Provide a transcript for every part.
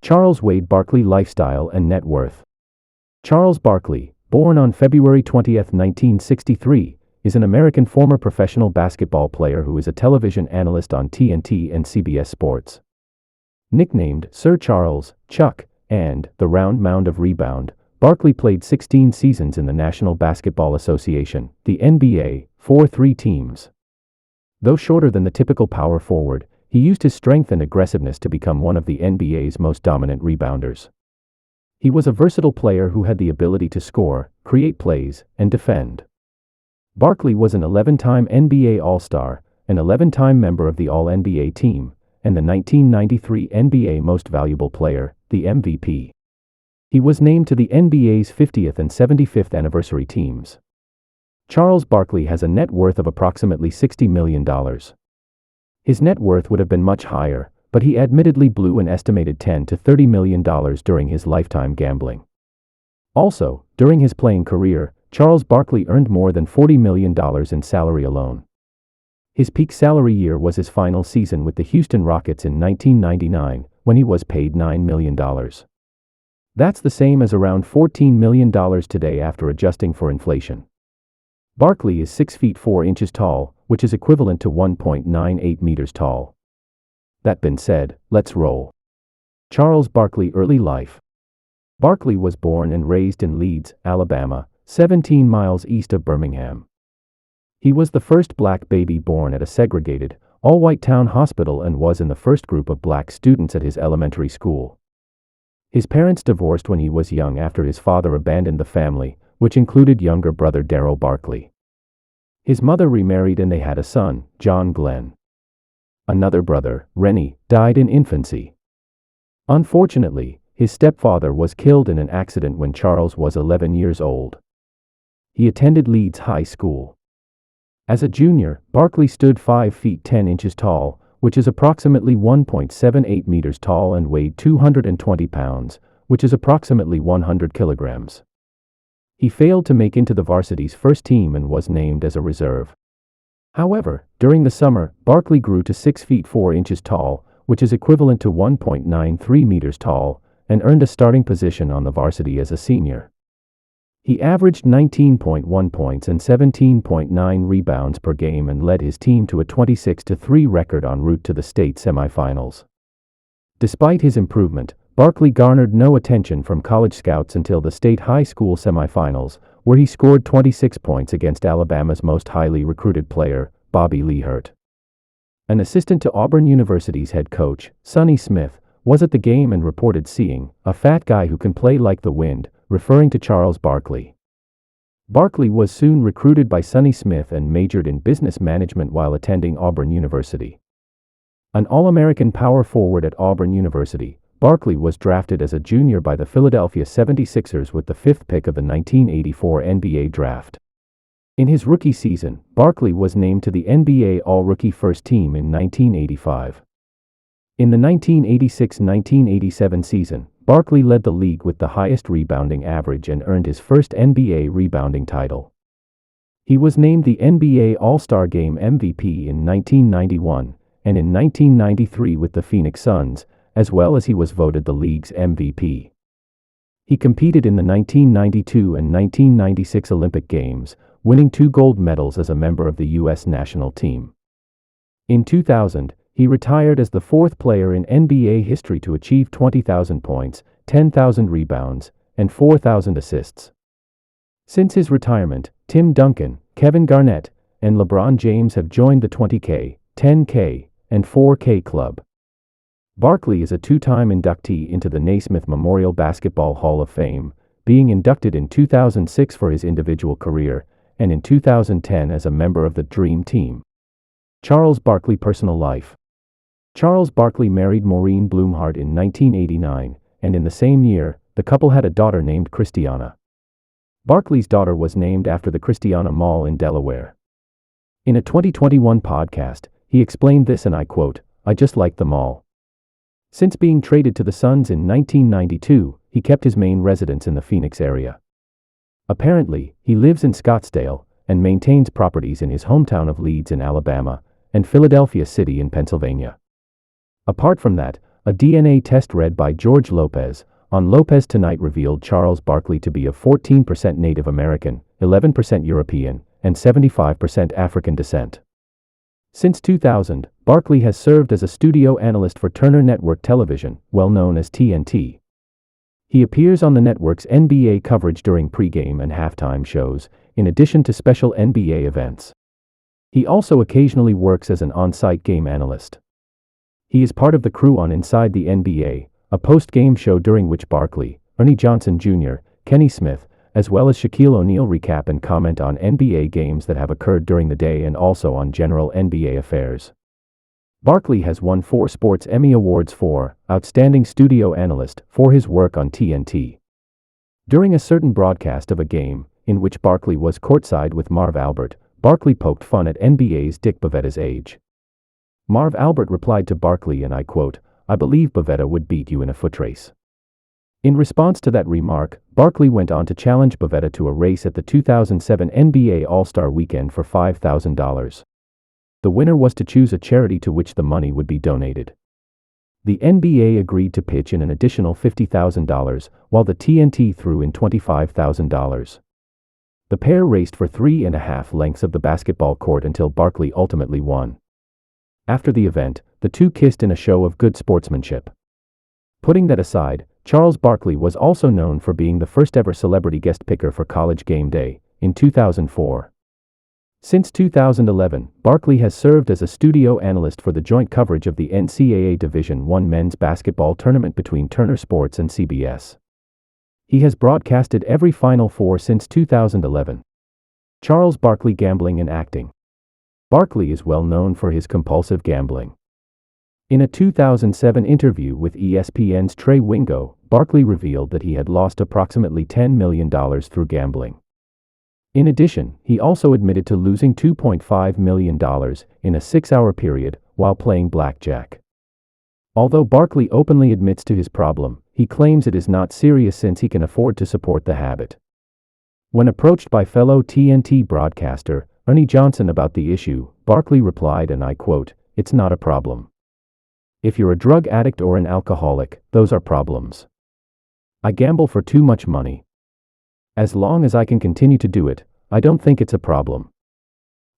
Charles Wade Barkley lifestyle and net worth. Charles Barkley, born on February 20, 1963, is an American former professional basketball player who is a television analyst on TNT and CBS Sports. Nicknamed Sir Charles, Chuck, and the Round Mound of Rebound, Barkley played 16 seasons in the National Basketball Association, the NBA, for 3 teams. Though shorter than the typical power forward, he used his strength and aggressiveness to become one of the NBA's most dominant rebounders. He was a versatile player who had the ability to score, create plays, and defend. Barkley was an 11-time NBA All-Star, an 11-time member of the All-NBA team, and the 1993 NBA Most Valuable Player, the MVP. He was named to the NBA's 50th and 75th anniversary teams. Charles Barkley has a net worth of approximately $60 million. His net worth would have been much higher, but he admittedly blew an estimated $10 to $30 million during his lifetime gambling. Also, during his playing career, Charles Barkley earned more than $40 million in salary alone. His peak salary year was his final season with the Houston Rockets in 1999, when he was paid $9 million. That's the same as around $14 million today after adjusting for inflation. Barkley is 6 feet 4 inches tall, which is equivalent to 1.98 meters tall. That being said, let's roll. Charles Barkley early life. Barkley was born and raised in Leeds, Alabama, 17 miles east of Birmingham. He was the first black baby born at a segregated, all-white town hospital and was in the first group of black students at his elementary school. His parents divorced when he was young after his father abandoned the family, which included younger brother Darryl Barkley. His mother remarried and they had a son, John Glenn. Another brother, Rennie, died in infancy. Unfortunately, his stepfather was killed in an accident when Charles was 11 years old. He attended Leeds High School. As a junior, Barkley stood 5 feet 10 inches tall, which is approximately 1.78 meters tall and weighed 220 pounds, which is approximately 100 kilograms. He failed to make into the varsity's first team and was named as a reserve. However, during the summer, Barkley grew to 6 feet 4 inches tall, which is equivalent to 1.93 meters tall, and earned a starting position on the varsity as a senior. He averaged 19.1 points and 17.9 rebounds per game and led his team to a 26-3 record en route to the state semifinals. Despite his improvement, Barkley garnered no attention from college scouts until the state high school semifinals, where he scored 26 points against Alabama's most highly recruited player, Bobby Lee Hurt. An assistant to Auburn University's head coach, Sonny Smith, was at the game and reported seeing a fat guy who can play like the wind, referring to Charles Barkley. Barkley was soon recruited by Sonny Smith and majored in business management while attending Auburn University. An All-American power forward at Auburn University, Barkley was drafted as a junior by the Philadelphia 76ers with the 5th pick of the 1984 NBA draft. In his rookie season, Barkley was named to the NBA All-Rookie First Team in 1985. In the 1986-1987 season, Barkley led the league with the highest rebounding average and earned his first NBA rebounding title. He was named the NBA All-Star Game MVP in 1991 and in 1993 with the Phoenix Suns, as well as he was voted the league's MVP. He competed in the 1992 and 1996 Olympic Games, winning 2 gold medals as a member of the U.S. national team. In 2000, he retired as the 4th player in NBA history to achieve 20,000 points, 10,000 rebounds, and 4,000 assists. Since his retirement, Tim Duncan, Kevin Garnett, and LeBron James have joined the 20K, 10K, and 4K club. Barkley is a 2-time inductee into the Naismith Memorial Basketball Hall of Fame, being inducted in 2006 for his individual career, and in 2010 as a member of the Dream Team. Charles Barkley personal life. Charles Barkley married Maureen Blumhardt in 1989, and in the same year, the couple had a daughter named Christiana. Barkley's daughter was named after the Christiana Mall in Delaware. In a 2021 podcast, he explained this and I quote, "I just like the mall." Since being traded to the Suns in 1992, he kept his main residence in the Phoenix area. Apparently, he lives in Scottsdale and maintains properties in his hometown of Leeds in Alabama and Philadelphia City in Pennsylvania. Apart from that, A DNA test read by George Lopez on Lopez Tonight revealed Charles Barkley to be of 14% Native American, 11% European, and 75% African descent. Since 2000, Barkley has served as a studio analyst for Turner Network Television, well known as TNT. He appears on the network's NBA coverage during pregame and halftime shows, in addition to special NBA events. He also occasionally works as an on-site game analyst. He is part of the crew on Inside the NBA, a post-game show during which Barkley, Ernie Johnson Jr., Kenny Smith, as well as Shaquille O'Neal recap and comment on NBA games that have occurred during the day and also on general NBA affairs. Barkley has won 4 Sports Emmy Awards for Outstanding Studio Analyst for his work on TNT. During a certain broadcast of a game, in which Barkley was courtside with Marv Albert, Barkley poked fun at NBA's Dick Bavetta's age. Marv Albert replied to Barkley, and I quote, "I believe Bavetta would beat you in a foot race." In response to that remark, Barkley went on to challenge Bavetta to a race at the 2007 NBA All-Star Weekend for $5,000. The winner was to choose a charity to which the money would be donated. The NBA agreed to pitch in an additional $50,000, while the TNT threw in $25,000. The pair raced for 3.5 lengths of the basketball court until Barkley ultimately won. After the event, the two kissed in a show of good sportsmanship. Putting that aside, Charles Barkley was also known for being the first ever celebrity guest picker for College Game Day, in 2004. Since 2011, Barkley has served as a studio analyst for the joint coverage of the NCAA Division I men's basketball tournament between Turner Sports and CBS. He has broadcasted every Final Four since 2011. Charles Barkley gambling and acting. Barkley is well known for his compulsive gambling. In a 2007 interview with ESPN's Trey Wingo, Barkley revealed that he had lost approximately $10 million through gambling. In addition, he also admitted to losing $2.5 million in a 6-hour period while playing blackjack. Although Barkley openly admits to his problem, he claims it is not serious since he can afford to support the habit. When approached by fellow TNT broadcaster Ernie Johnson about the issue, Barkley replied, and I quote, "It's not a problem. If you're a drug addict or an alcoholic, those are problems. I gamble for too much money. As long as I can continue to do it, I don't think it's a problem.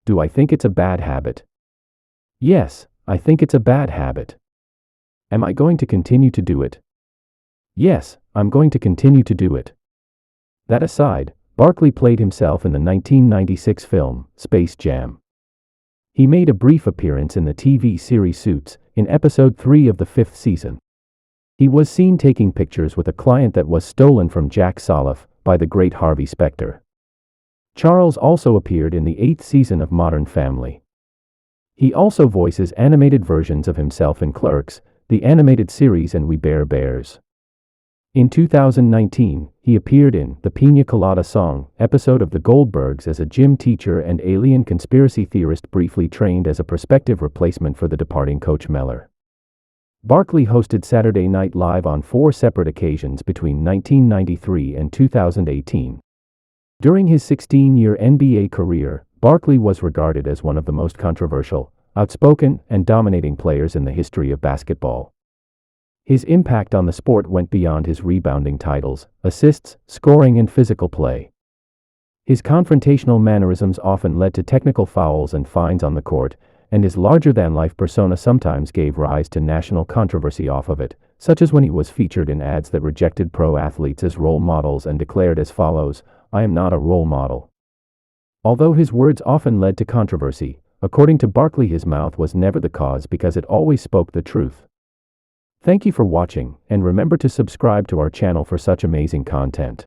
Do I think it's a bad habit? Yes, I think it's a bad habit. Am I going to continue to do it? Yes, I'm going to continue to do it." That aside, Barkley played himself in the 1996 film, Space Jam. He made a brief appearance in the TV series Suits, in episode 3 of the 5th season. He was seen taking pictures with a client that was stolen from Jack Soloff by the great Harvey Specter. Charles also appeared in the 8th season of Modern Family. He also voices animated versions of himself in Clerks, the animated series, and We Bare Bears. In 2019, he appeared in the Piña Colada Song episode of The Goldbergs as a gym teacher and alien conspiracy theorist briefly trained as a prospective replacement for the departing Coach Meller. Barkley hosted Saturday Night Live on 4 separate occasions between 1993 and 2018. During his 16-year NBA career, Barkley was regarded as one of the most controversial, outspoken, and dominating players in the history of basketball. His impact on the sport went beyond his rebounding titles, assists, scoring, and physical play. His confrontational mannerisms often led to technical fouls and fines on the court, and his larger-than-life persona sometimes gave rise to national controversy off of it, such as when he was featured in ads that rejected pro athletes as role models and declared as follows, "I am not a role model." Although his words often led to controversy, according to Barkley, his mouth was never the cause because it always spoke the truth. Thank you for watching, and remember to subscribe to our channel for such amazing content.